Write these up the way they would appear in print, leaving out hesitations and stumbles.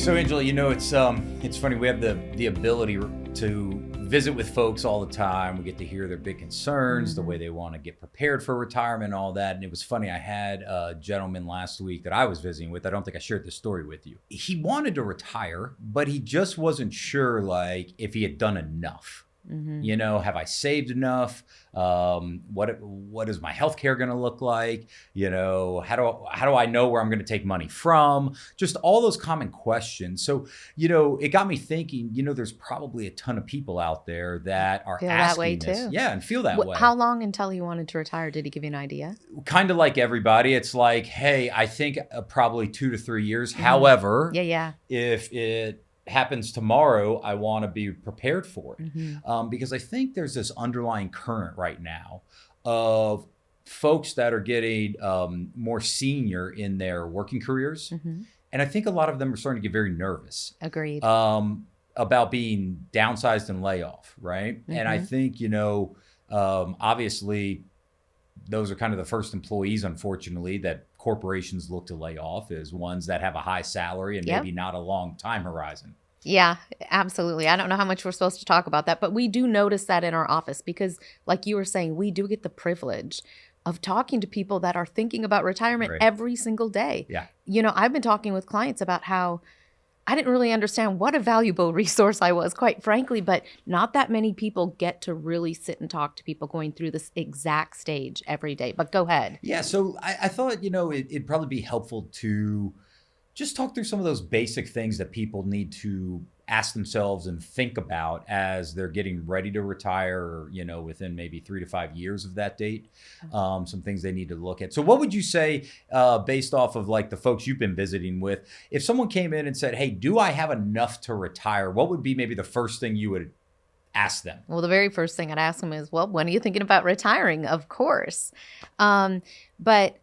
So Angela, it's funny. We have the ability to visit with folks all the time. We get to hear their big concerns, the way they want to get prepared for retirement, all that. And it was funny. I had a gentleman last week that I was visiting with. I don't think I shared this story with you. He wanted to retire, but he just wasn't sure, like, if he had done enough. Have I saved enough? What is my healthcare going to look like? How do I know where I'm going to take money from? Just all those common questions. So, it got me thinking, there's probably a ton of people out there that are feel asking that way this. too. Yeah, and feel that way. How long until he wanted to retire? Did he give you an idea? Kind of like everybody. It's like, hey, I think probably 2 to 3 years. However, if it happens tomorrow, I want to be prepared for it. Because I think there's this underlying current right now of folks that are getting more senior in their working careers. And I think a lot of them are starting to get very nervous. Agreed. About being downsized and layoff, right? And I think, obviously, those are kind of the first employees, unfortunately, that corporations look to lay off, is ones that have a high salary and maybe not a long time horizon. Yeah, absolutely. I don't know how much we're supposed to talk about that, but we do notice that in our office because, like you were saying, we do get the privilege of talking to people that are thinking about retirement every single day. Yeah. I've been talking with clients about how I didn't really understand what a valuable resource I was, quite frankly, but not that many people get to really sit and talk to people going through this exact stage every day. But go ahead. Yeah, so I thought, it'd probably be helpful to just talk through some of those basic things that people need to ask themselves and think about as they're getting ready to retire, within maybe 3 to 5 years of that date. Some things they need to look at. So what would you say, based off of like the folks you've been visiting with, if someone came in and said, hey, do I have enough to retire? What would be maybe the first thing you would ask them? Well, the very first thing I'd ask them is, well, when are you thinking about retiring? Of course. But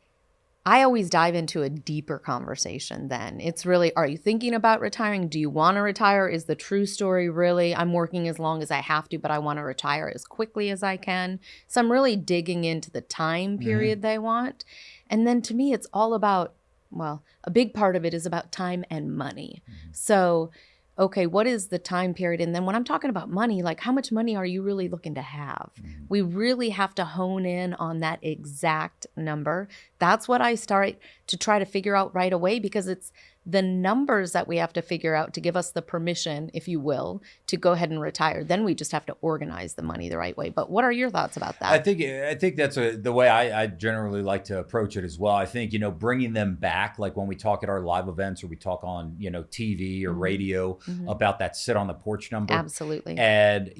I always dive into a deeper conversation then. It's really, are you thinking about retiring? Do you want to retire? Is the true story really, I'm working as long as I have to, but I want to retire as quickly as I can? So I'm really digging into the time period they want. And then to me, it's all about, well, a big part of it is about time and money. So, okay, what is the time period? And then when I'm talking about money, like how much money are you really looking to have? We really have to hone in on that exact number. That's what I start to try to figure out right away, because it's the numbers that we have to figure out to give us the permission, if you will, to go ahead and retire. Then we just have to organize the money the right way. But what are your thoughts about that? I think that's the way I generally like to approach it as well. I think, bringing them back, like when we talk at our live events or we talk on, TV or radio about that sit on the porch number. Absolutely. And,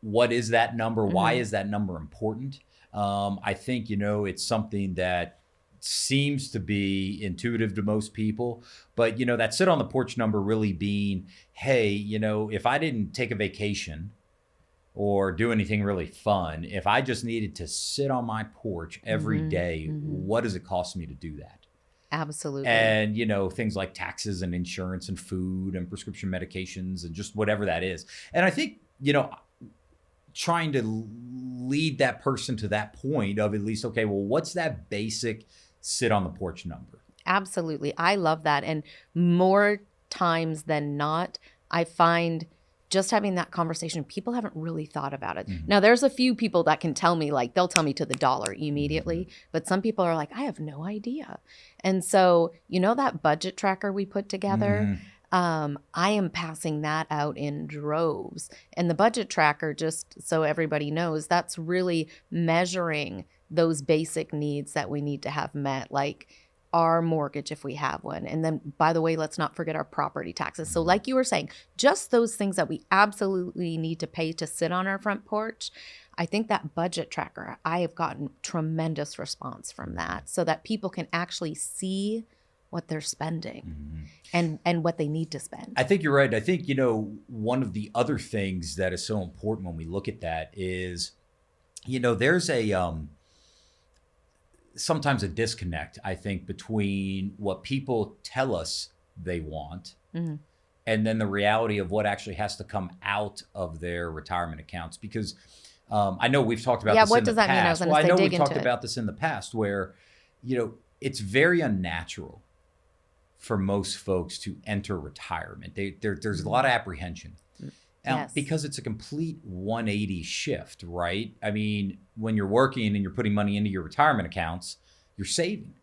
what is that number? Why is that number important? I think, it's something that seems to be intuitive to most people, but that sit on the porch number really being, hey, if I didn't take a vacation or do anything really fun, if I just needed to sit on my porch every day, what does it cost me to do that? Absolutely. And, things like taxes and insurance and food and prescription medications and just whatever that is. And I think, trying to lead that person to that point of at least, okay, well, what's that basic sit on the porch number? Absolutely. I love that. And more times than not, I find just having that conversation, people haven't really thought about it. Now, there's a few people that can tell me, like, they'll tell me to the dollar immediately, but some people are like, I have no idea. And so, that budget tracker we put together, I am passing that out in droves. And the budget tracker, just so everybody knows, that's really measuring those basic needs that we need to have met, like our mortgage if we have one. And then, by the way, let's not forget our property taxes. So like you were saying, just those things that we absolutely need to pay to sit on our front porch. I think that budget tracker, I have gotten tremendous response from that, so that people can actually see what they're spending and what they need to spend. I think you're right. I think, one of the other things that is so important when we look at that is, there's sometimes a disconnect, I think, between what people tell us they want and then the reality of what actually has to come out of their retirement accounts. Because I know we've talked about this in the past. I know we've talked about this in the past where, it's very unnatural for most folks to enter retirement. There's a lot of apprehension. Yes. Because it's a complete 180 shift, right? I mean, when you're working and you're putting money into your retirement accounts, you're saving.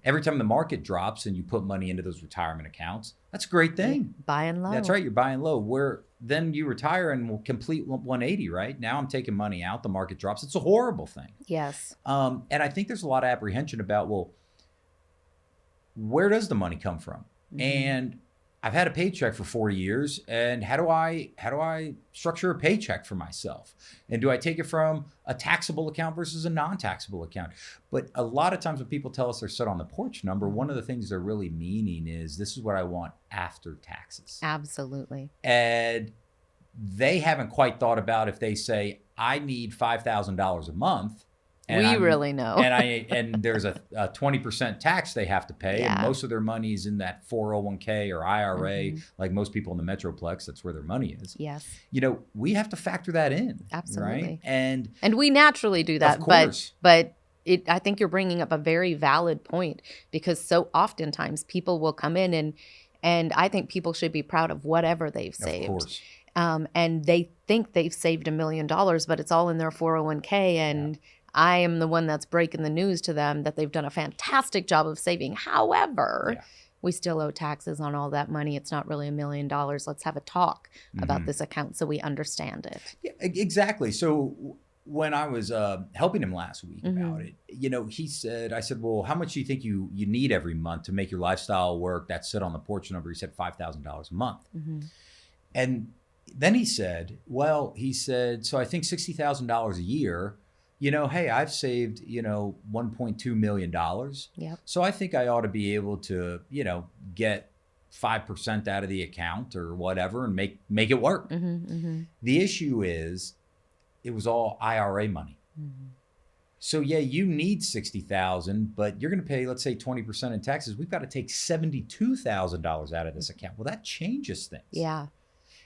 Every time the market drops and you put money into those retirement accounts, that's a great thing. Buying low. That's right. You're buying low. Where then you retire and will complete 180, right? Now I'm taking money out. The market drops. It's a horrible thing. Yes. And I think there's a lot of apprehension about, well, where does the money come from? And I've had a paycheck for 40 years, and how do I structure a paycheck for myself? And do I take it from a taxable account versus a non-taxable account? But a lot of times when people tell us they're set on the porch number, one of the things they're really meaning is, this is what I want after taxes. Absolutely. And they haven't quite thought about, if they say, I need $5,000 a month. We really know. and there's a 20% tax they have to pay, and most of their money is in that 401k or IRA, like most people in the Metroplex. That's where their money is. Yes. You know, we have to factor that in. Absolutely. Right? And we naturally do that. Of course. But I think you're bringing up a very valid point, because so oftentimes people will come in and I think people should be proud of whatever they've saved. Of course. And they think they've saved $1 million, but it's all in their 401k, and I am the one that's breaking the news to them that they've done a fantastic job of saving. However, we still owe taxes on all that money. It's not really $1 million. Let's have a talk about this account so we understand it. Yeah, exactly. So when I was helping him last week about it, you know, I said, well, how much do you think you need every month to make your lifestyle work? That sit on the porch number. He said $5,000 a month. And then he said, so I think $60,000 a year. You know, hey, I've saved, $1.2 million. Yep. So I think I ought to be able to, get 5% out of the account or whatever and make it work. The issue is, it was all IRA money. So you need $60,000, but you're going to pay, let's say, 20% in taxes. We've got to take $72,000 out of this account. Well, that changes things. Yeah.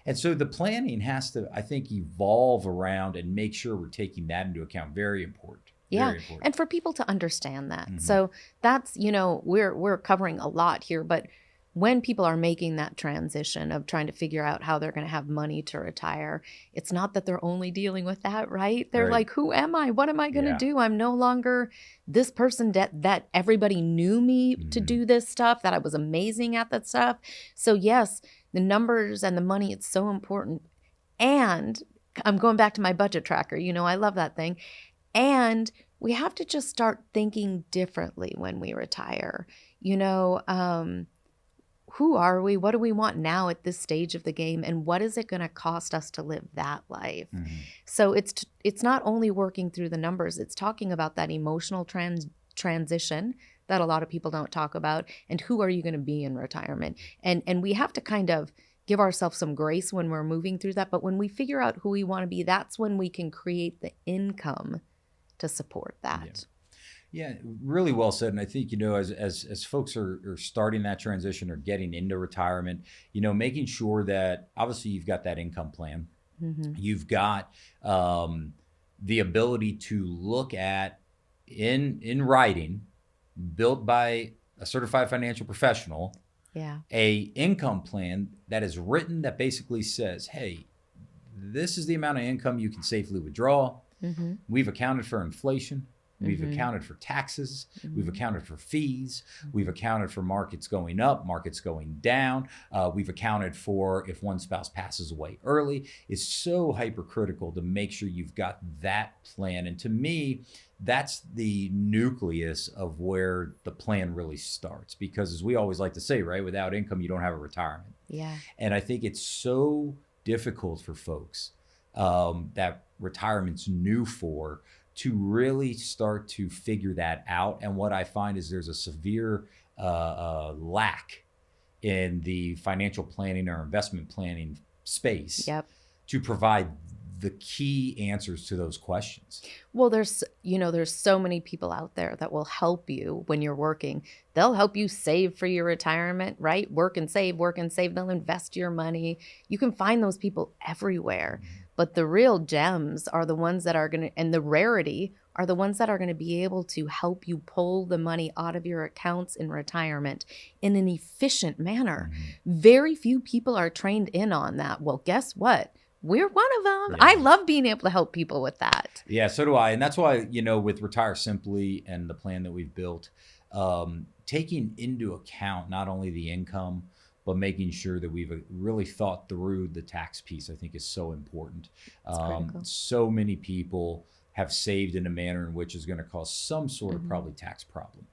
And so the planning has to, I think, evolve around and make sure we're taking that into account. Very important. Yeah. Very important. And for people to understand that. So that's, we're covering a lot here, but when people are making that transition of trying to figure out how they're going to have money to retire, it's not that they're only dealing with that, right? They're like, who am I? What am I going to do? I'm no longer this person that everybody knew me to do this stuff, that I was amazing at that stuff. So yes, the numbers and the money, it's so important. And I'm going back to my budget tracker. I love that thing. And we have to just start thinking differently when we retire. Who are we? What do we want now at this stage of the game? And what is it going to cost us to live that life? So it's not only working through the numbers, it's talking about that emotional transition that a lot of people don't talk about, and who are you going to be in retirement? And we have to kind of give ourselves some grace when we're moving through that. But when we figure out who we want to be, that's when we can create the income to support that. Yeah, really well said. And I think, as folks are starting that transition or getting into retirement, making sure that obviously you've got that income plan. You've got the ability to look at in writing, built by a certified financial professional, a income plan that is written that basically says, hey, this is the amount of income you can safely withdraw. We've accounted for inflation. We've accounted for taxes. We've accounted for fees. We've accounted for markets going up, markets going down. We've accounted for if one spouse passes away early. It's so hypercritical to make sure you've got that plan. And to me, that's the nucleus of where the plan really starts. Because as we always like to say, right, without income, you don't have a retirement. Yeah. And I think it's so difficult for folks that retirement's new for, to really start to figure that out. And what I find is there's a severe lack in the financial planning or investment planning space to provide the key answers to those questions. Well, there's so many people out there that will help you when you're working. They'll help you save for your retirement, right? Work and save. They'll invest your money. You can find those people everywhere. But the real gems are the ones that are going to, and the rarity are the ones that are going to be able to help you pull the money out of your accounts in retirement in an efficient manner. Very few people are trained in on that. Well, guess what? We're one of them. Yeah. I love being able to help people with that. Yeah, so do I. And that's why, with RetireSimply and the plan that we've built, taking into account not only the income, but making sure that we've really thought through the tax piece, I think is so important. So many people have saved in a manner in which is going to cause some sort of probably tax problem.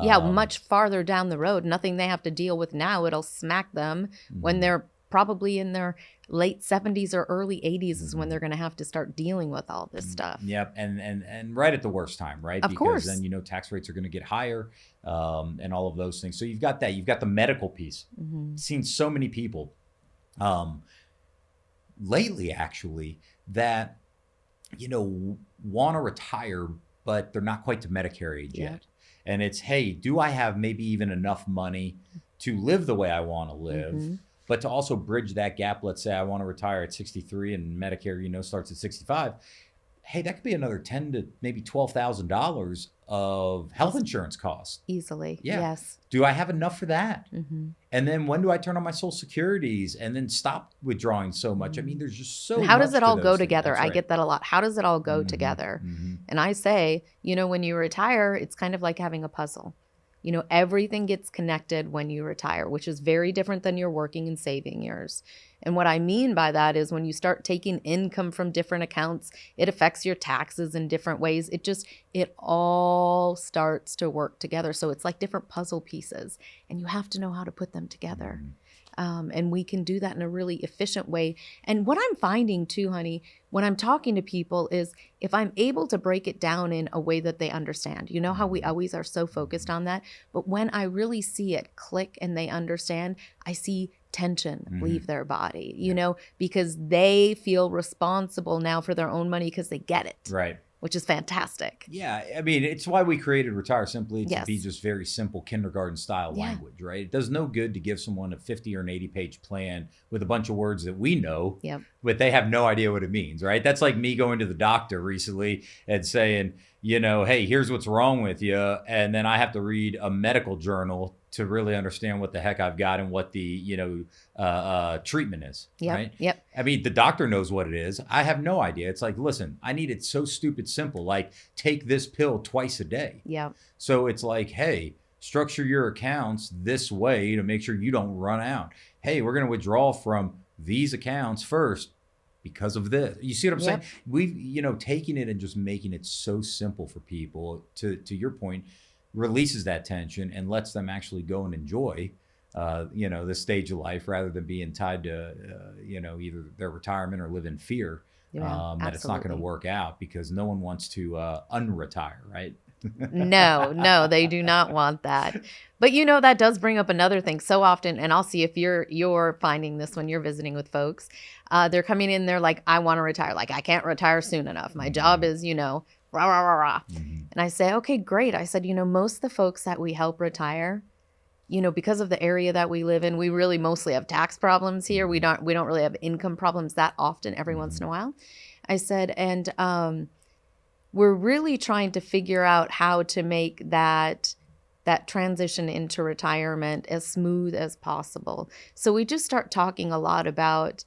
Yeah, much farther down the road, nothing they have to deal with now. It'll smack them when they're probably in their late 70s or early 80s is when they're going to have to start dealing with all this stuff. Yep, and right at the worst time, right? Of course. Then, tax rates are going to get higher and all of those things. So you've got that. You've got the medical piece. Seen so many people lately, actually, that, want to retire, but they're not quite to Medicare age yet. And it's, hey, do I have maybe even enough money to live the way I want to live, but to also bridge that gap? Let's say I want to retire at 63 and Medicare, starts at 65. Hey, that could be another $10,000 to maybe $12,000 of health insurance costs. Easily, yeah. Yes. Do I have enough for that? And then when do I turn on my Social Securities and then stop withdrawing so much? I mean, there's just so much. How does it all go things. together? That's I right. get that a lot. How does it all go together? And I say, when you retire, it's kind of like having a puzzle. Everything gets connected when you retire, which is very different than your working and saving years. And what I mean by that is when you start taking income from different accounts, it affects your taxes in different ways. It all starts to work together. So it's like different puzzle pieces, and you have to know how to put them together. And we can do that in a really efficient way. And what I'm finding too, honey, when I'm talking to people is if I'm able to break it down in a way that they understand, how we always are so focused on that. But when I really see it click and they understand, I see tension leave their body, because they feel responsible now for their own money because they get it. Right. Which is fantastic. Yeah, I mean, it's why we created RetireSimply to be just very simple kindergarten style language, right? It does no good to give someone a 50 or an 80-page plan with a bunch of words that we know, but they have no idea what it means, right? That's like me going to the doctor recently and saying, hey, here's what's wrong with you. And then I have to read a medical journal to really understand what the heck I've got and what the, treatment is, right? Yep. I mean, the doctor knows what it is. I have no idea. It's like, listen, I need it so stupid simple, like take this pill twice a day. Yeah. So it's like, hey, structure your accounts this way to make sure you don't run out. Hey, we're going to withdraw from these accounts first because of this. You see what I'm saying? We've, taking it and just making it so simple for people, to your point, releases that tension and lets them actually go and enjoy, this stage of life rather than being tied to, either their retirement or live in fear that it's not going to work out, because no one wants to unretire, right? No, they do not want that. But that does bring up another thing so often, and I'll see if you're finding this when you're visiting with folks. They're coming in, they're like, I want to retire. Like, I can't retire soon enough. My job is, rah, rah, rah, rah. And I say, okay, great. I said, most of the folks that we help retire, because of the area that we live in, we really mostly have tax problems here. We don't really have income problems that often, every once in a while. I said, and we're really trying to figure out how to make that transition into retirement as smooth as possible. So we just start talking a lot about,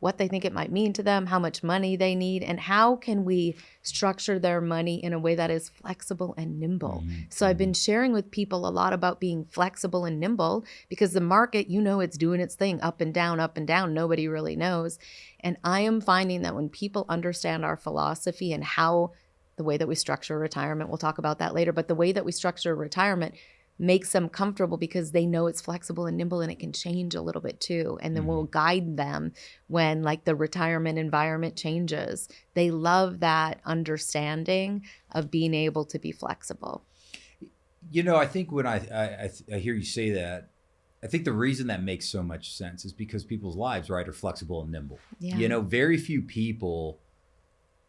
what they think it might mean to them, how much money they need, and how can we structure their money in a way that is flexible and nimble. So I've been sharing with people a lot about being flexible and nimble, because the market, it's doing its thing up and down, up and down. Nobody really knows. And I am finding that when people understand our philosophy and how the way that we structure retirement, we'll talk about that later, but the way that we structure retirement makes them comfortable because they know it's flexible and nimble and it can change a little bit too. And then we'll guide them when like the retirement environment changes. They love that understanding of being able to be flexible. I think when I hear you say that, I think the reason that makes so much sense is because people's lives, right, are flexible and nimble. Yeah. Very few people,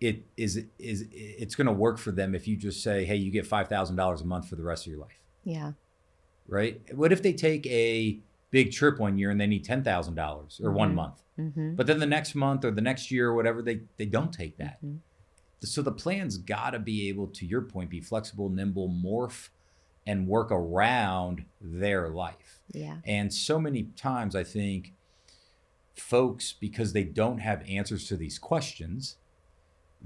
it's going to work for them if you just say, hey, you get $5,000 a month for the rest of your life. Yeah. Right? What if they take a $1 big trip one year and they need $10,000 or 1 month. But then the next month or the next year or whatever, they don't take that. So the plan's got to be able, to your point, be flexible, nimble, morph, and work around their life. Yeah. And so many times I think folks, because they don't have answers to these questions,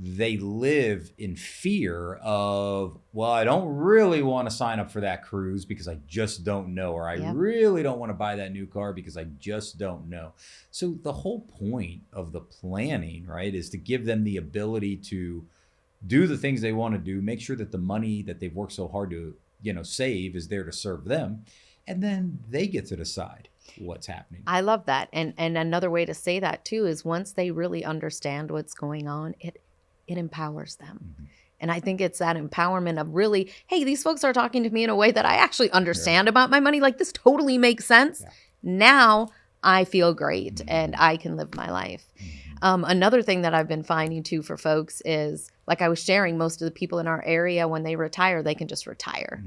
they live in fear of, well, I don't really want to sign up for that cruise because I just don't know, or I really don't want to buy that new car because I just don't know. So the whole point of the planning, right, is to give them the ability to do the things they want to do, make sure that the money that they've worked so hard to, save is there to serve them. And then they get to decide what's happening. I love that. And another way to say that too is once they really understand what's going on, it empowers them. And I think it's that empowerment of really, hey, these folks are talking to me in a way that I actually understand about my money. Like, this totally makes sense. Now I feel great and I can live my life. Another thing that I've been finding too for folks is, like I was sharing, most of the people in our area, when they retire, they can just retire.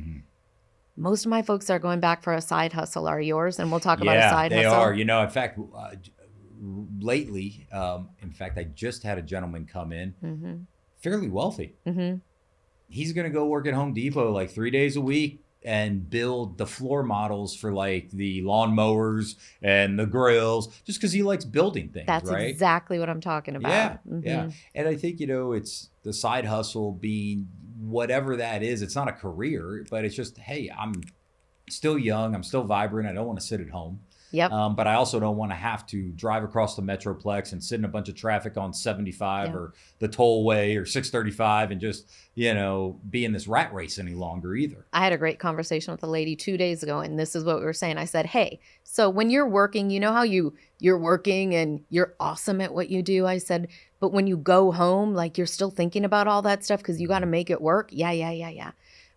Most of my folks are going back for a side hustle. Are yours? And we'll talk about a side hustle. Yeah, they are. In fact, lately, I just had a gentleman come in, fairly wealthy. He's going to go work at Home Depot like 3 days a week and build the floor models for like the lawnmowers and the grills, just because he likes building things. That's right? Exactly what I'm talking about. Yeah. And I think, it's the side hustle being whatever that is. It's not a career, but it's just, hey, I'm still young. I'm still vibrant. I don't want to sit at home. But I also don't want to have to drive across the Metroplex and sit in a bunch of traffic on 75 or the tollway or 635 and just, be in this rat race any longer either. I had a great conversation with a lady 2 days ago, and this is what we were saying. I said, hey, so when you're working, you know how you're working and you're awesome at what you do? I said, but when you go home, like, you're still thinking about all that stuff because you got to make it work. Yeah.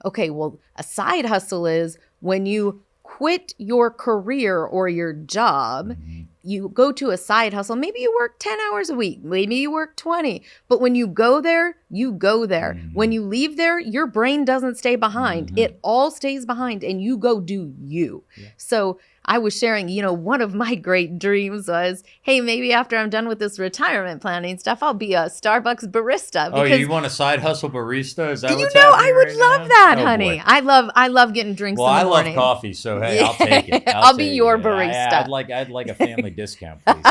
Okay, well, a side hustle is when you quit your career or your job, you go to a side hustle. Maybe you work 10 hours a week. Maybe you work 20. But when you go there, you go there. When you leave there, your brain doesn't stay behind. It all stays behind and you go do you. So I was sharing, one of my great dreams was, hey, maybe after I'm done with this retirement planning stuff, I'll be a Starbucks barista. Oh, you want a side hustle barista? Is that what's I would love now? that, honey. Boy. I love getting drinks in the morning. I love coffee, so hey, I'll take it. I'll be your barista. I'd like a family discount, please.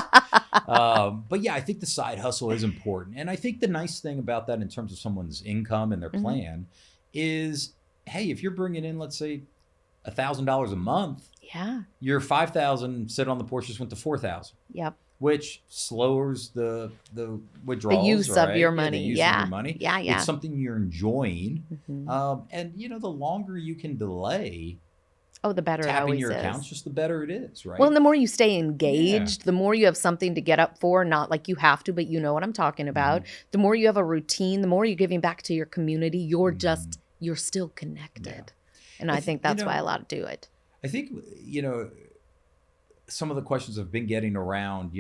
But yeah, I think the side hustle is important. And I think the nice thing about that in terms of someone's income and their plan is, hey, if you're bringing in, let's say, $1,000 a month, your $5,000 sit on the porch just went to $4,000. Which slows the withdrawals, the use of your money. The use of your money. Yeah. It's something you're enjoying, and the longer you can delay, the better tapping it always your is. accounts, just the better it is, right? Well, and the more you stay engaged, the more you have something to get up for, not like you have to, but you know what I'm talking about. The more you have a routine, the more you're giving back to your community. You're you're still connected. And I think that's why a lot do it. I think, some of the questions I've been getting around,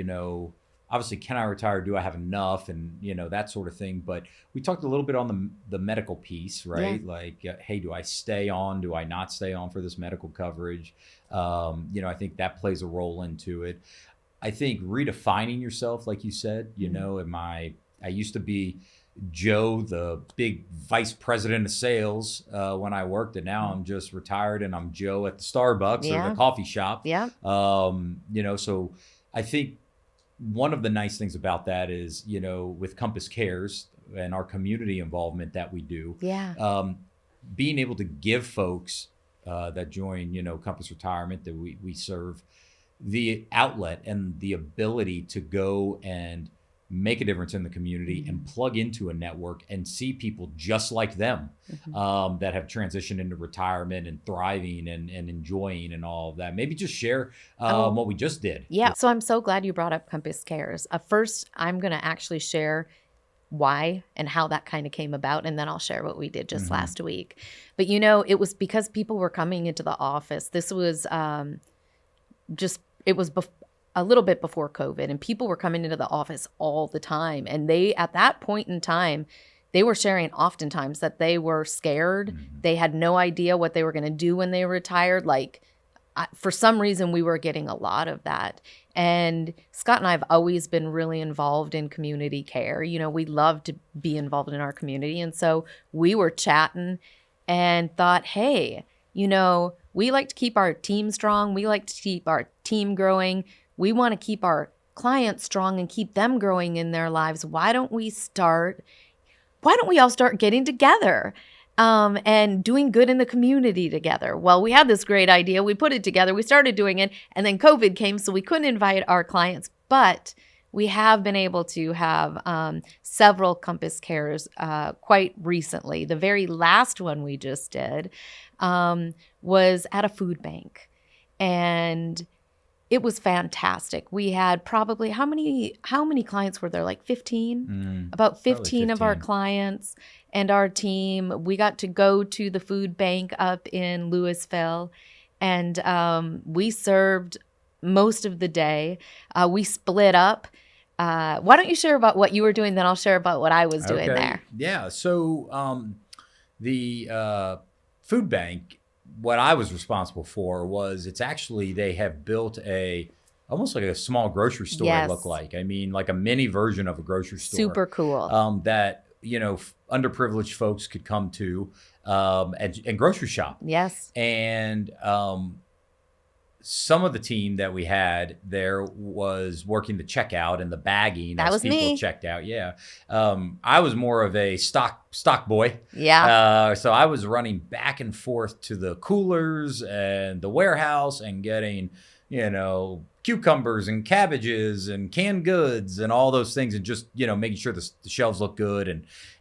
obviously, can I retire? Do I have enough? And, that sort of thing. But we talked a little bit on the medical piece, right? Like, hey, do I stay on? Do I not stay on for this medical coverage? I think that plays a role into it. I think redefining yourself, like you said, I used to be Joe, the big vice president of sales when I worked, and now I'm just retired and I'm Joe at the Starbucks or the coffee shop. So I think one of the nice things about that is, with Compass Cares and our community involvement that we do, being able to give folks that join, Compass Retirement that we serve the outlet and the ability to go and make a difference in the community and plug into a network and see people just like them that have transitioned into retirement and thriving and enjoying and all of that. Maybe just share what we just did. Yeah. So I'm so glad you brought up Compass Cares. First, I'm going to actually share why and how that kind of came about, and then I'll share what we did just last week. But it was because people were coming into the office. This was it was a little bit before COVID, and people were coming into the office all the time. And they, at that point in time, they were sharing oftentimes that they were scared. They had no idea what they were going to do when they retired. Like, for some reason, we were getting a lot of that. And Scott and I have always been really involved in community care. You know, we love to be involved in our community. And so we were chatting and thought, hey, you know, we like to keep our team strong. We like to keep our team growing. We want to keep our clients strong and keep them growing in their lives. Why don't we all start getting together? And doing good in the community together. Well, we had this great idea. We put it together. We started doing it. And then COVID came, so we couldn't invite our clients. But we have been able to have several Compass Cares quite recently. The very last one we just did was at a food bank. And it was fantastic. We had probably, how many clients were there? Like 15? About 15 of our clients and our team. We got to go to the food bank up in Louisville, and we served most of the day. We split up. Why don't you share about what you were doing, then I'll share about what I was doing there. Yeah, so the food bank, what I was responsible for was, it's actually, they have built almost like a small grocery store. Yes. It looked like, I mean, like a mini version of a grocery store. Super cool. That, you know, underprivileged folks could come to and grocery shop. Yes. And some of the team that we had there was working the checkout and the bagging. That was people me. Checked out. Yeah. I was more of a stock boy. Yeah. So I was running back and forth to the coolers and the warehouse and getting, you know, cucumbers and cabbages and canned goods and all those things, and just, you know, making sure the shelves look good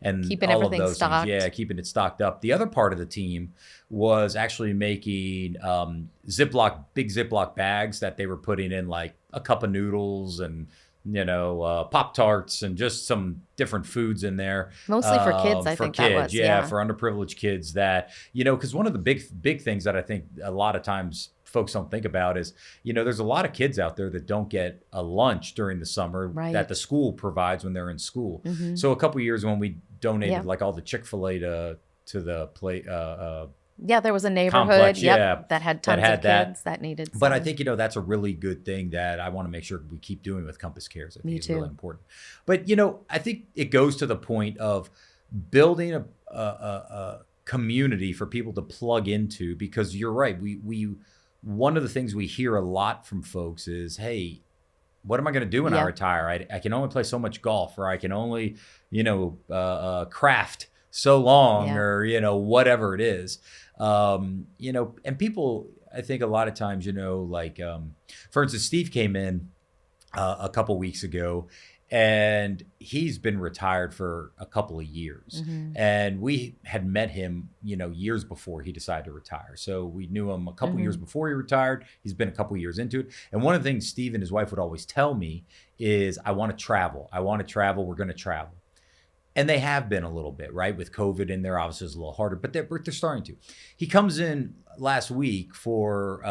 and keeping all everything of those stocked. things. Yeah, keeping it stocked up. The other part of the team was actually making big Ziploc bags that they were putting in like a cup of noodles and, you know, Pop-Tarts and just some different foods in there. Mostly for kids, I think that was. Yeah, for underprivileged kids that, you know, because one of the big things that I think a lot of times folks don't think about is, you know, there's a lot of kids out there that don't get a lunch during the summer that the school provides when they're in school. Mm-hmm. So a couple of years when we donated like all the Chick-fil-A to the plate. Yeah, there was a neighborhood complex, that had tons of kids that needed some. But I think, you know, that's a really good thing that I want to make sure we keep doing with Compass Cares. I think it's really important. But, you know, I think it goes to the point of building a community for people to plug into, because you're right. We one of the things we hear a lot from folks is, hey, what am I going to do when I retire? I can only play so much golf, or I can only, you know, craft so long, or, you know, whatever it is. You know, and people, I think a lot of times, you know, like, for instance, Steve came in a couple weeks ago, and he's been retired for a couple of years. Mm-hmm. And we had met him, you know, years before he decided to retire. So we knew him a couple years before he retired. He's been a couple years into it. And one of the things Steve and his wife would always tell me is, I want to travel. We're going to travel. And they have been a little bit, right? With COVID in there, obviously it's a little harder, but they're starting to. He comes in last week for,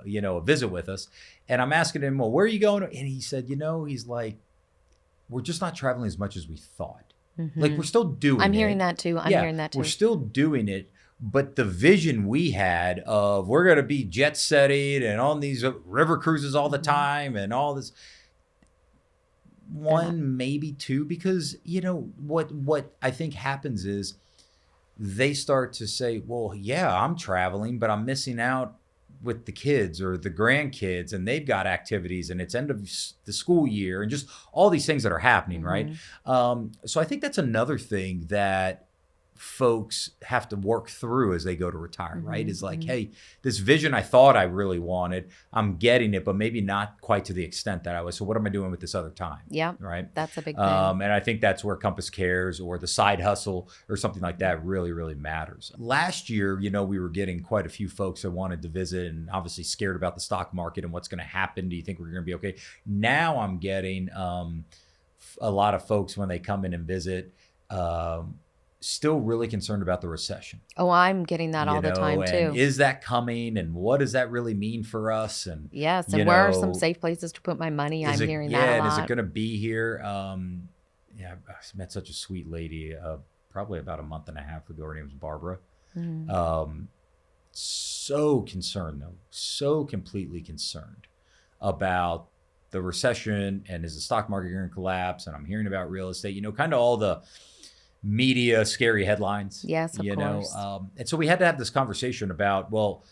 you know, a visit with us. And I'm asking him, well, where are you going? And he said, you know, he's like, we're just not traveling as much as we thought. Mm-hmm. Like, we're still doing it. I'm hearing that too. We're still doing it. But the vision we had of, we're going to be jet setting and on these river cruises all the time and all this, maybe two, because, you know, what I think happens is they start to say, well, yeah, I'm traveling, but I'm missing out with the kids or the grandkids, and they've got activities, and it's end of the school year, and just all these things that are happening, right? So I think that's another thing that folks have to work through as they go to retire, right? Is like, hey, this vision I thought I really wanted, I'm getting it, but maybe not quite to the extent that I was. So what am I doing with this other time? Yeah, right. That's a big thing. And I think that's where Compass Cares or the side hustle or something like that really, really matters. Last year, you know, we were getting quite a few folks that wanted to visit, and obviously scared about the stock market and what's going to happen. Do you think we're going to be okay? Now I'm getting a lot of folks when they come in and visit, still really concerned about the recession. Oh, I'm getting that all the time too. Is that coming, and what does that really mean for us? And yes, and where are some safe places to put my money? I'm hearing that a lot. Yeah, and is it going to be here? Yeah, I met such a sweet lady probably about a month and a half ago. Her name was Barbara. so concerned though, so completely concerned about the recession and is the stock market going to collapse? And I'm hearing about real estate, you know, kind of all the media scary headlines. Yes, of course. And so we had to have this conversation about, well,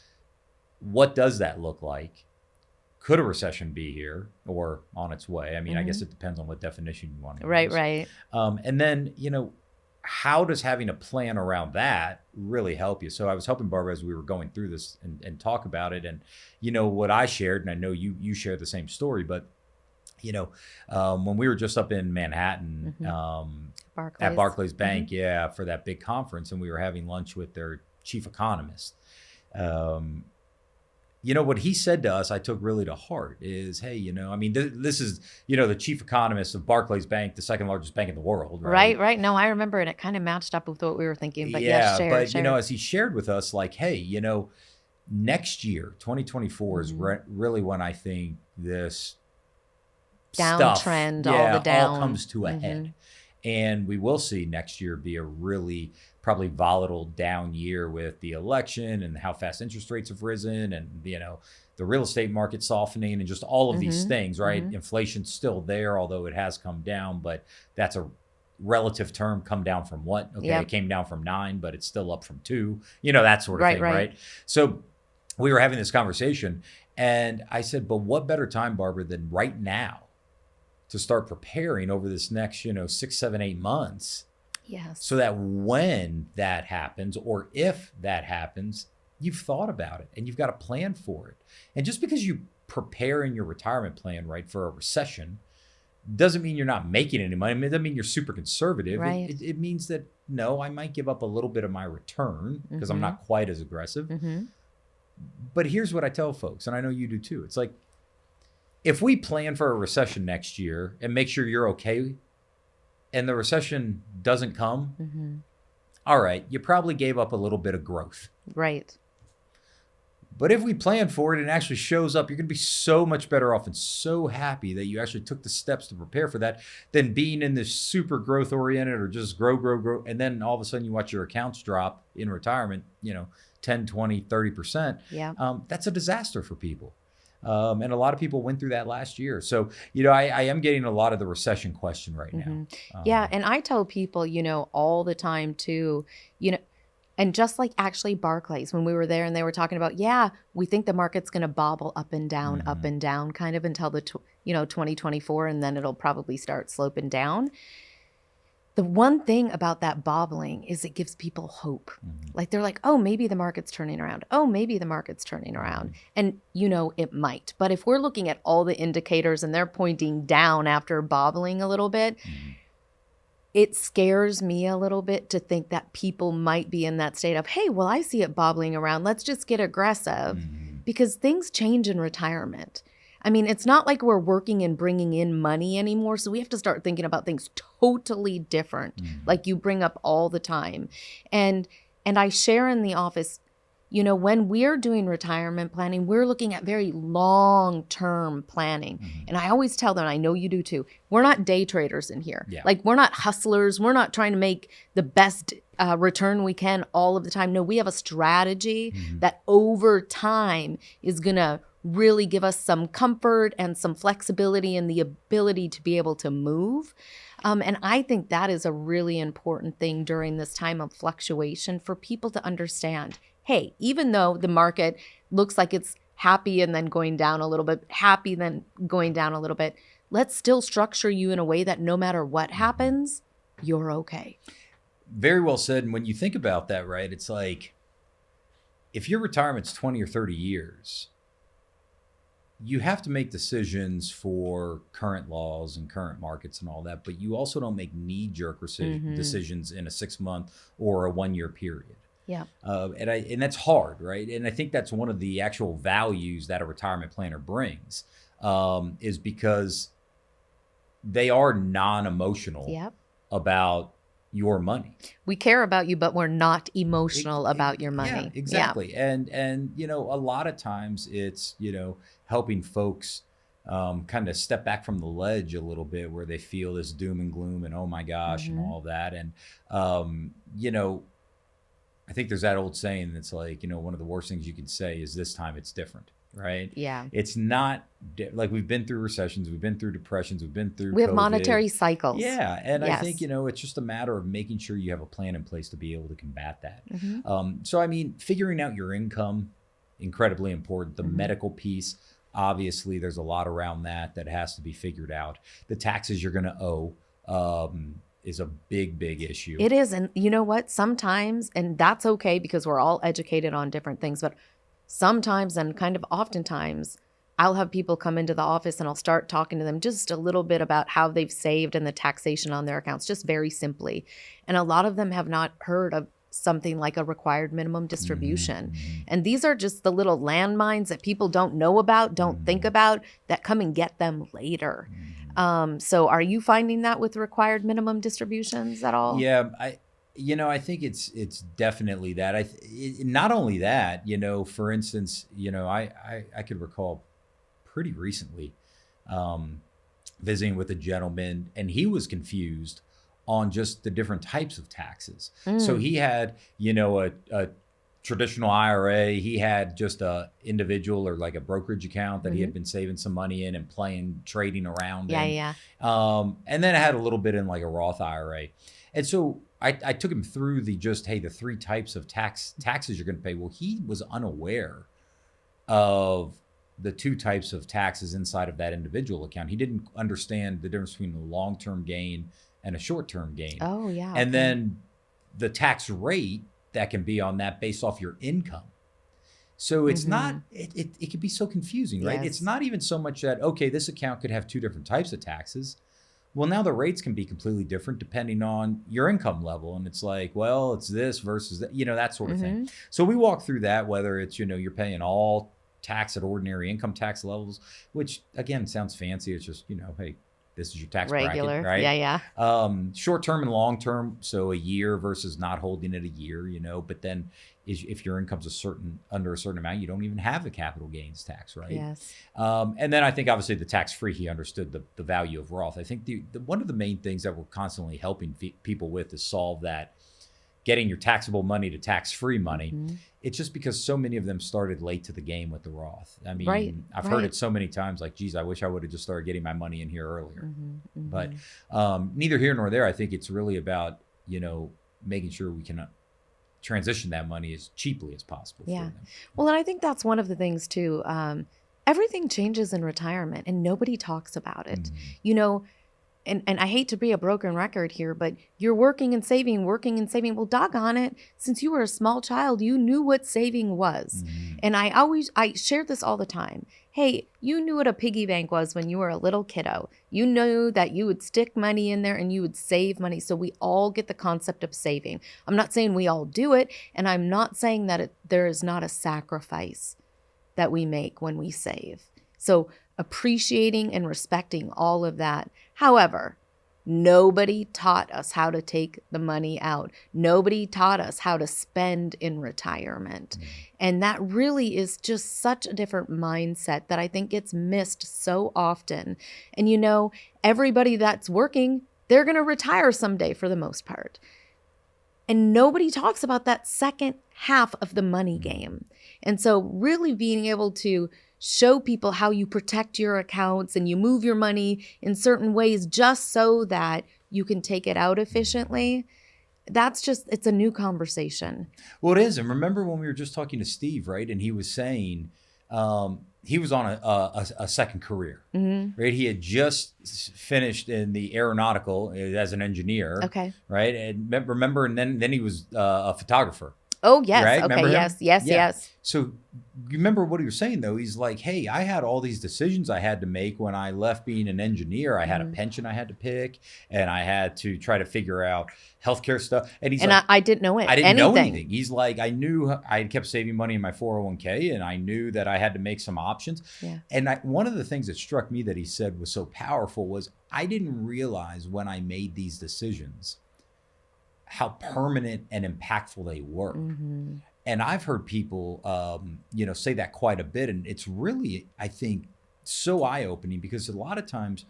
what does that look like? Could a recession be here or on its way? I mean, I guess it depends on what definition you want to use. Right. And then, you know, how does having a plan around that really help you? So I was helping Barbara as we were going through this and talk about it. And, you know, what I shared, and I know you share the same story, but, you know, when we were just up in Manhattan at Barclays Bank, for that big conference, and we were having lunch with their chief economist, you know, what he said to us, I took really to heart is, hey, you know, I mean, this is, you know, the chief economist of Barclays Bank, the second largest bank in the world. Right. No, I remember, and it kind of matched up with what we were thinking. But share. You know, as he shared with us, like, hey, you know, next year, 2024 is really when I think this downtrend, all comes to a head. And we will see next year be a really probably volatile down year with the election and how fast interest rates have risen and, you know, the real estate market softening and just all of these things, right? Inflation's still there, although it has come down, but that's a relative term. Come down from what? Okay, It came down from 9, but it's still up from 2, you know, that sort of thing, right? So we were having this conversation and I said, but what better time, Barbara, than right now to start preparing over this next, you know, 6, 7, 8 months. Yes. So that when that happens, or if that happens, you've thought about it and you've got a plan for it. And just because you prepare in your retirement plan, right, for a recession, doesn't mean you're not making any money. I mean, it doesn't mean you're super conservative. Right. It means that, no, I might give up a little bit of my return because I'm not quite as aggressive. But here's what I tell folks, and I know you do too. It's like, if we plan for a recession next year and make sure you're okay, and the recession doesn't come, all right, you probably gave up a little bit of growth. Right. But if we plan for it and it actually shows up, you're going to be so much better off and so happy that you actually took the steps to prepare for that than being in this super growth oriented or just grow. And then all of a sudden you watch your accounts drop in retirement, you know, 10, 20, 30%. Yeah. That's a disaster for people. And a lot of people went through that last year. So, you know, I am getting a lot of the recession question right now. Yeah. And I tell people, you know, all the time too, you know, and just like actually Barclays, when we were there and they were talking about, we think the market's going to bobble up and down kind of until the, 2024, and then it'll probably start sloping down. The one thing about that bobbling is it gives people hope. Like they're like, oh, maybe the market's turning around. Oh, maybe the market's turning around. And, you know, it might. But if we're looking at all the indicators and they're pointing down after bobbling a little bit, it scares me a little bit to think that people might be in that state of, hey, well, I see it bobbling around. Let's just get aggressive because things change in retirement. I mean, it's not like we're working and bringing in money anymore. So we have to start thinking about things totally different, like you bring up all the time. And I share in the office, you know, when we're doing retirement planning, we're looking at very long-term planning. And I always tell them, I know you do too, we're not day traders in here. Like we're not hustlers. We're not trying to make the best return we can all of the time. No, we have a strategy that over time is going to really give us some comfort and some flexibility and the ability to be able to move. And I think that is a really important thing during this time of fluctuation for people to understand. Hey, even though the market looks like it's happy and then going down a little bit, happy then going down a little bit, let's still structure you in a way that no matter what happens, you're okay. Very well said. And when you think about that, right, it's like if your retirement's 20 or 30 years, you have to make decisions for current laws and current markets and all that, but you also don't make knee-jerk decisions in a 6-month or a 1-year period. Yeah. And that's hard, right? And I think that's one of the actual values that a retirement planner brings, is because they are non-emotional about your money. We care about you, but we're not emotional about your money. Yeah, exactly. Yeah. And, you know, a lot of times it's, you know, helping folks kind of step back from the ledge a little bit where they feel this doom and gloom and, oh my gosh, and all that. And, you know, I think there's that old saying that's like, one of the worst things you can say is this time it's different, right? Yeah. It's not like we've been through recessions, we've been through depressions, we've been through We have COVID. monetary cycles. Yeah. And Yes. I think, it's just a matter of making sure you have a plan in place to be able to combat that. Mm-hmm. So, I mean, figuring out your income, incredibly important. The Mm-hmm. medical piece, obviously, there's a lot around that has to be figured out. The taxes you're going to owe is a big, big issue. It is. And you know what? Sometimes, and that's okay because we're all educated on different things, but sometimes and kind of oftentimes, I'll have people come into the office and I'll start talking to them just a little bit about how they've saved and the taxation on their accounts, just very simply. And a lot of them have not heard of something like a required minimum distribution. Mm-hmm. And these are just the little landmines that people don't know about, don't think about, that come and get them later. So are you finding that with required minimum distributions at all? Yeah, I think it's definitely that. Not only that, for instance, I could recall pretty recently visiting with a gentleman, and he was on just the different types of taxes. So he had, a traditional IRA, he had just a individual or like a brokerage account that he had been saving some money in and trading around in. Yeah. And then I had a little bit in like a Roth IRA. And so I took him through the three types of taxes you're going to pay. Well, he was unaware of the two types of taxes inside of that individual account. He didn't understand the difference between a long-term gain and a short-term gain. Oh, yeah. And then the tax rate that can be on that based off your income. So it's not, it can be so confusing, right? Yes. It's not even so much that, okay, this account could have two different types of taxes. Well, now the rates can be completely different depending on your income level. And it's like, well, it's this versus that, that sort of thing. So we walk through that, whether it's, you're paying all tax at ordinary income tax levels, which again, sounds fancy. It's just, hey, this is your tax regular bracket, right? Yeah. Short-term and long-term. So a year versus not holding it a year, but then if your income's under a certain amount, you don't even have the capital gains tax, right? Yes. And then I think obviously the tax-free, he understood the value of Roth. I think one of the main things that we're constantly helping people with is solve that, getting your taxable money to tax-free money. It's just because so many of them started late to the game with the Roth. I mean, I've heard it so many times like, geez, I wish I would have just started getting my money in here earlier. But neither here nor there. I think it's really about, making sure we can transition that money as cheaply as possible. Yeah. For them. Well, and I think that's one of the things too. Everything changes in retirement and nobody talks about it. And I hate to be a broken record here, but you're working and saving. Well, doggone it. Since you were a small child, you knew what saving was. And I share this all the time. Hey, you knew what a piggy bank was when you were a little kiddo. You knew that you would stick money in there and you would save money. So we all get the concept of saving. I'm not saying we all do it. And I'm not saying that there is not a sacrifice that we make when we save. So appreciating and respecting all of that. However, nobody taught us how to take the money out. Nobody taught us how to spend in retirement. And that really is just such a different mindset that I think gets missed so often. And everybody that's working, they're going to retire someday for the most part. And nobody talks about that second half of the money game. And so really being able to show people how you protect your accounts and you move your money in certain ways just so that you can take it out efficiently. It's a new conversation. Well, it is. And remember when we were just talking to Steve, right? And he was saying he was on a second career, right? He had just finished in the aeronautical as an engineer. Okay. Right. And remember, and then he was a photographer. Oh, yes. Right? Okay. Yes. So you remember what he was saying, though? He's like, hey, I had all these decisions I had to make when I left being an engineer. I had a pension I had to pick, and I had to try to figure out healthcare stuff. And he's like, I didn't know it. I didn't know anything. He's like, I knew I had kept saving money in my 401k, and I knew that I had to make some options. Yeah. And one of the things that struck me that he said was so powerful was I didn't realize when I made these decisions how permanent and impactful they were. And I've heard people, say that quite a bit. And it's really, I think, so eye-opening because a lot of times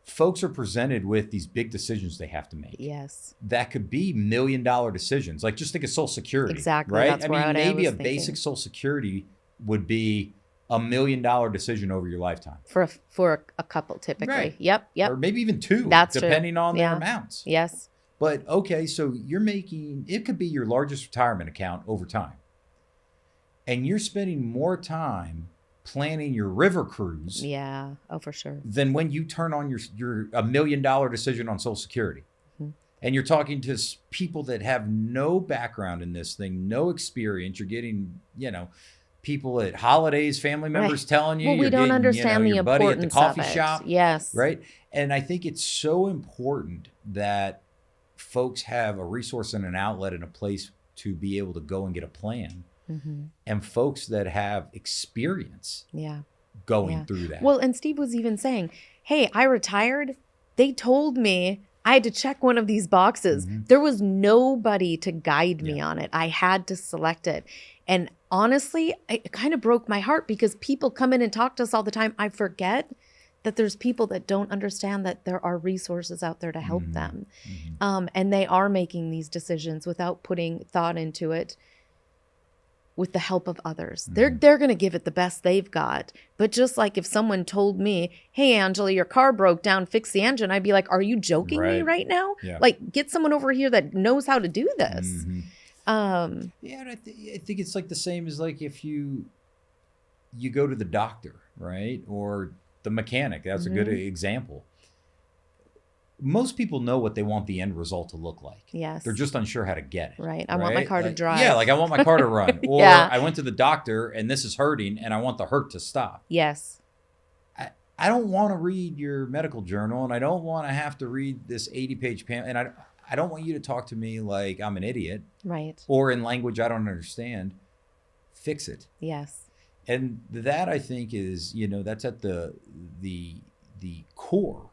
folks are presented with these big decisions they have to make. Yes. That could be $1 million decisions. Like just think of Social Security. Exactly. Right? That's I mean, maybe was a thinking. basic Social Security would be $1 million decision over your lifetime. For a couple, typically. Right. Yep. Or maybe even two, That's depending true. on their amounts. Yes. But okay, so you're making, it could be your largest retirement account over time. And you're spending more time planning your river cruise. Yeah. Oh, for sure. Than when you turn on your $1 million decision on Social Security. Mm-hmm. And you're talking to people that have no background in this thing, no experience. You're getting, people at holidays, family members telling you. Well, we don't understand the your buddy at the importance coffee of it. shop. Yes. Right. And I think it's so important that folks have a resource and an outlet and a place to be able to go and get a plan. Mm-hmm. And folks that have experience going through that. Well, and Steve was even saying, hey, I retired. They told me I had to check one of these boxes. Mm-hmm. There was nobody to guide me on it. I had to select it. And honestly, it kind of broke my heart because people come in and talk to us all the time. I forget that there's people that don't understand that there are resources out there to help them. Mm-hmm. And they are making these decisions without putting thought into it. With the help of others. Mm-hmm. They're going to give it the best they've got. But just like if someone told me, hey, Angela, your car broke down, fix the engine. I'd be like, are you joking me right now? Yeah. Like, get someone over here that knows how to do this. Mm-hmm. And I think it's like the same as like if you go to the doctor, right? Or the mechanic. That's a good example. Most people know what they want the end result to look like. Yes. They're just unsure how to get it. Right. I want my car to drive. Yeah, like I want my car to run. Or I went to the doctor and this is hurting and I want the hurt to stop. Yes. I don't want to read your medical journal and I don't want to have to read this 80-page pamphlet. And I don't want you to talk to me like I'm an idiot. Right. Or in language I don't understand. Fix it. Yes. And that I think is, that's at the core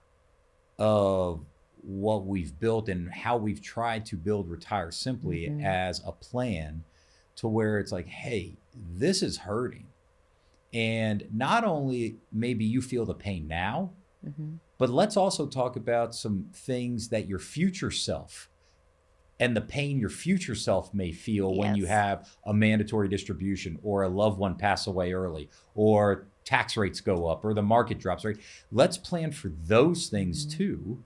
of what we've built and how we've tried to build RetireSimply as a plan to where it's like, hey, this is hurting. And not only maybe you feel the pain now, but let's also talk about some things that your future self and the pain your future self may feel when you have a mandatory distribution or a loved one pass away early or tax rates go up or the market drops, right? Let's plan for those things too,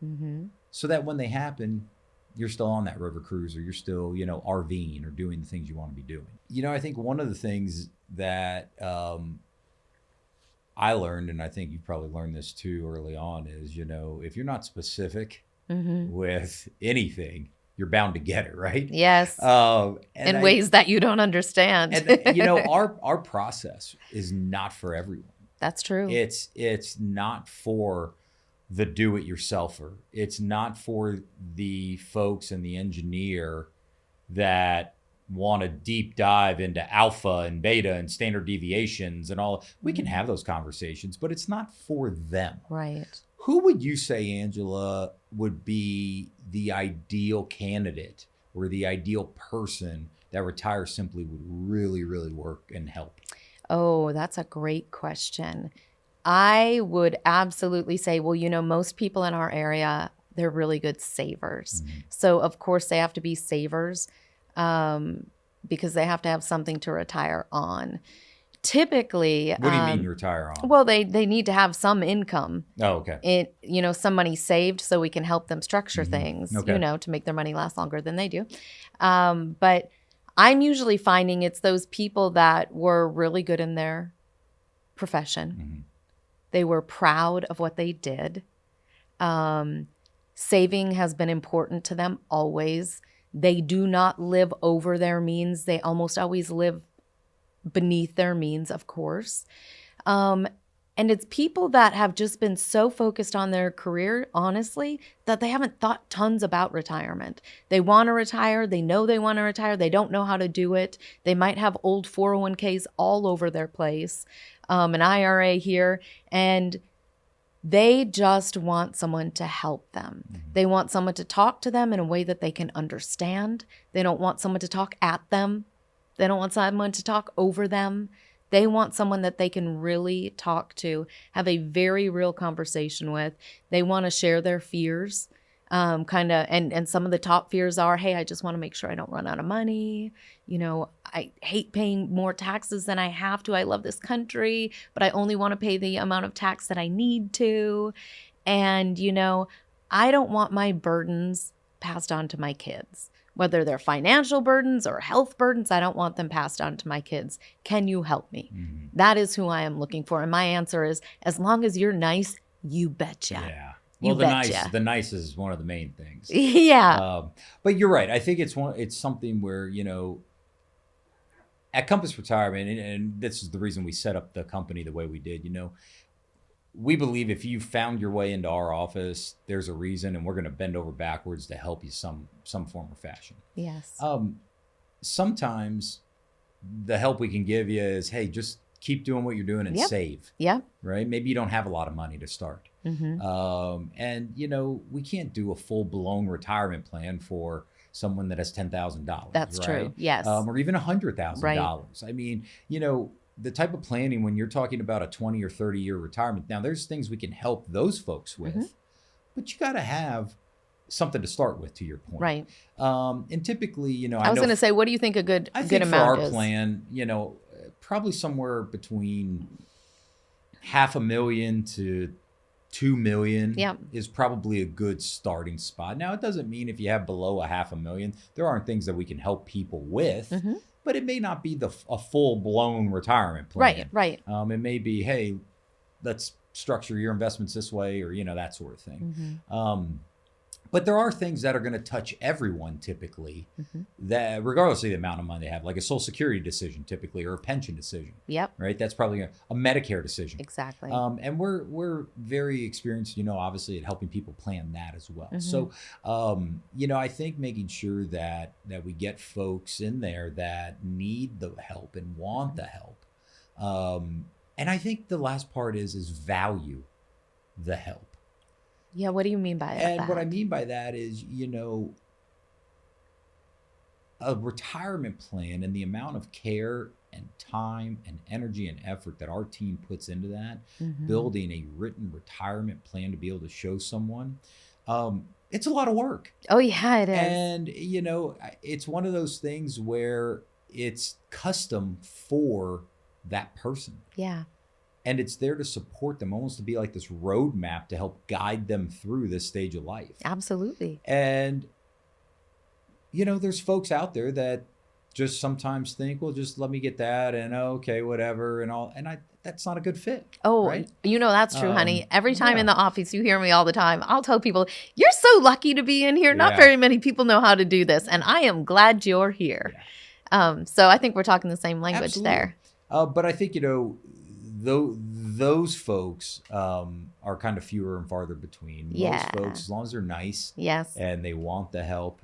so that when they happen, you're still on that river cruise or you're still, RVing or doing the things you want to be doing. I think one of the things that I learned, and I think you probably learned this too early on, is, if you're not specific with anything, you're bound to get it, right? Yes. In ways that you don't understand. And our process is not for everyone. That's true. It's not for the do-it-yourselfer. It's not for the folks and the engineer that want to deep dive into alpha and beta and standard deviations and all. We can have those conversations, but it's not for them. Right. Who would you say, Angela, would be the ideal candidate or the ideal person that RetireSimply would really, really work and help? Oh, that's a great question. I would absolutely say, well, most people in our area, they're really good savers. So, of course, they have to be savers because they have to have something to retire on. Typically, what do you mean you retire on? Well, they need to have some income. Oh, okay. Some money saved so we can help them structure things, to make their money last longer than they do. But I'm usually finding it's those people that were really good in their profession. They were proud of what they did. Saving has been important to them always. They do not live over their means. They almost always live beneath their means, of course. And it's people that have just been so focused on their career, honestly, that they haven't thought tons about retirement. They want to retire. They know they want to retire. They don't know how to do it. They might have old 401ks all over their place, an IRA here, and they just want someone to help them. They want someone to talk to them in a way that they can understand. They don't want someone to talk at them. They don't want someone to talk over them. They want someone that they can really talk to, have a very real conversation with. They want to share their fears. And some of the top fears are, hey, I just want to make sure I don't run out of money. I hate paying more taxes than I have to. I love this country, but I only want to pay the amount of tax that I need to. And, I don't want my burdens passed on to my kids, whether they're financial burdens or health burdens. I don't want them passed on to my kids. Can you help me? Mm-hmm. That is who I am looking for. And my answer is, as long as you're nice, you betcha. Yeah. Well, the nice is one of the main things. Yeah. But you're right. I think it's something where, at Compass Retirement, and this is the reason we set up the company the way we did, we believe if you found your way into our office, there's a reason, and we're going to bend over backwards to help you some form or fashion. Yes. Sometimes the help we can give you is, hey, just keep doing what you're doing and save. Yeah. Right? Maybe you don't have a lot of money to start. Mm-hmm. And we can't do a full-blown retirement plan for someone that has $10,000. That's right? true. Yes. Or even $100,000. Right. I mean, the type of planning when you're talking about a 20 or 30 year retirement, now there's things we can help those folks with, mm-hmm. but you got to have something to start with, to your point. Right. And typically, I was going to say, what do you think a good amount is? For our plan, probably somewhere between $500,000 to $2 million is probably a good starting spot. Now, it doesn't mean if you have below $500,000, there aren't things that we can help people with. Mm-hmm. But it may not be a full-blown retirement plan. Right. It may be, hey, let's structure your investments this way, or, that sort of thing. Mm-hmm. But there are things that are going to touch everyone typically, mm-hmm. that regardless of the amount of money they have, like a Social Security decision typically, or a pension decision. Yep. Right? That's probably a Medicare decision. Exactly. And we're very experienced, obviously, at helping people plan that as well. Mm-hmm. So, I think making sure that we get folks in there that need the help and want the help. And I think the last part is value the help. Yeah, what do you mean by that? And what I mean by that is, a retirement plan and the amount of care and time and energy and effort that our team puts into that, mm-hmm. building a written retirement plan to be able to show someone, it's a lot of work. Oh, yeah, it is. And, it's one of those things where it's custom for that person. Yeah. And it's there to support them, almost to be like this roadmap to help guide them through this stage of life. Absolutely. And, there's folks out there that just sometimes think, well, just let me get that and okay, whatever and all. And that's not a good fit. Oh, right? That's true, honey. Every time in the office, you hear me all the time. I'll tell people, you're so lucky to be in here. Not very many people know how to do this. And I am glad you're here. Yeah. So I think we're talking the same language there. But I think, those folks are kind of fewer and farther between. Most folks, as long as they're nice, and they want the help,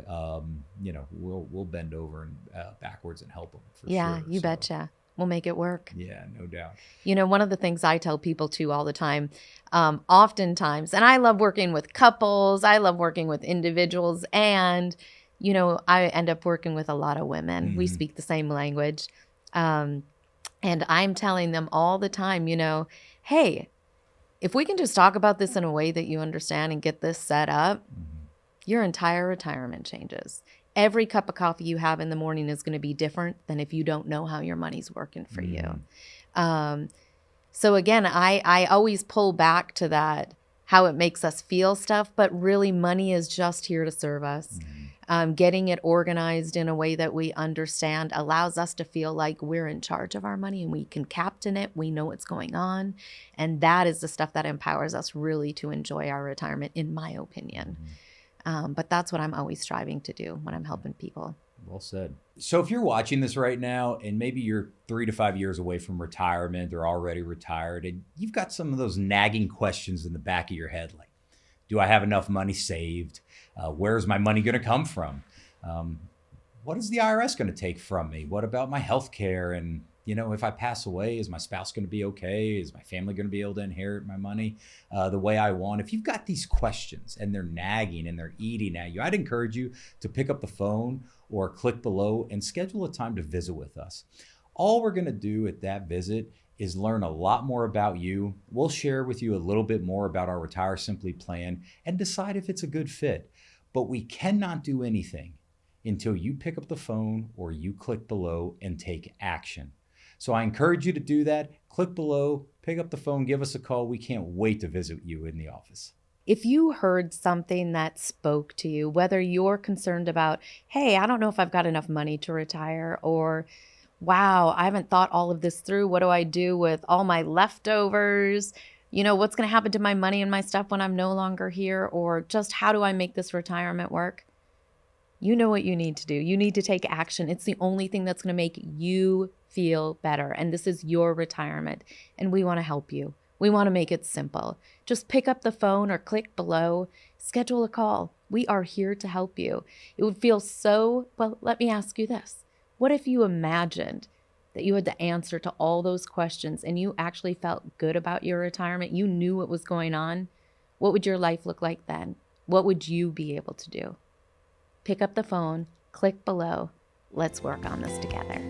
we'll bend over and backwards and help them. For sure. Betcha. We'll make it work. Yeah, no doubt. One of the things I tell people too all the time, oftentimes, and I love working with couples, I love working with individuals, and I end up working with a lot of women. Mm-hmm. We speak the same language. And I'm telling them all the time, hey, if we can just talk about this in a way that you understand and get this set up, mm-hmm. your entire retirement changes. Every cup of coffee you have in the morning is going to be different than if you don't know how your money's working for mm-hmm. you. So again, I always pull back to that, how it makes us feel stuff, but really money is just here to serve us. Mm-hmm. Getting it organized in a way that we understand allows us to feel like we're in charge of our money and we can captain it. We know what's going on. And that is the stuff that empowers us really to enjoy our retirement, in my opinion. Mm-hmm. But that's what I'm always striving to do when I'm helping people. Well said. So if you're watching this right now and maybe you're 3 to 5 years away from retirement or already retired, and you've got some of those nagging questions in the back of your head, like, do I have enough money saved? Where's my money going to come from? What is the IRS going to take from me? What about my health care? And, if I pass away, is my spouse going to be okay? Is my family going to be able to inherit my money the way I want? If you've got these questions and they're nagging and they're eating at you, I'd encourage you to pick up the phone or click below and schedule a time to visit with us. All we're going to do at that visit is learn a lot more about you. We'll share with you a little bit more about our Retire Simply plan and decide if it's a good fit. But we cannot do anything until you pick up the phone or you click below and take action. So I encourage you to do that. Click below, pick up the phone, give us a call. We can't wait to visit you in the office. If you heard something that spoke to you, whether you're concerned about, hey, I don't know if I've got enough money to retire, or wow, I haven't thought all of this through. What do I do with all my leftovers? You know, what's going to happen to my money and my stuff when I'm no longer here? Or just how do I make this retirement work? You know what you need to do. You need to take action. It's the only thing that's going to make you feel better. And this is your retirement. And we want to help you. We want to make it simple. Just pick up the phone or click below, schedule a call. We are here to help you. It would feel so, well, let me ask you this. What if you imagined that you had the answer to all those questions and you actually felt good about your retirement? You knew what was going on. What would your life look like then? What would you be able to do? Pick up the phone, click below. Let's work on this together.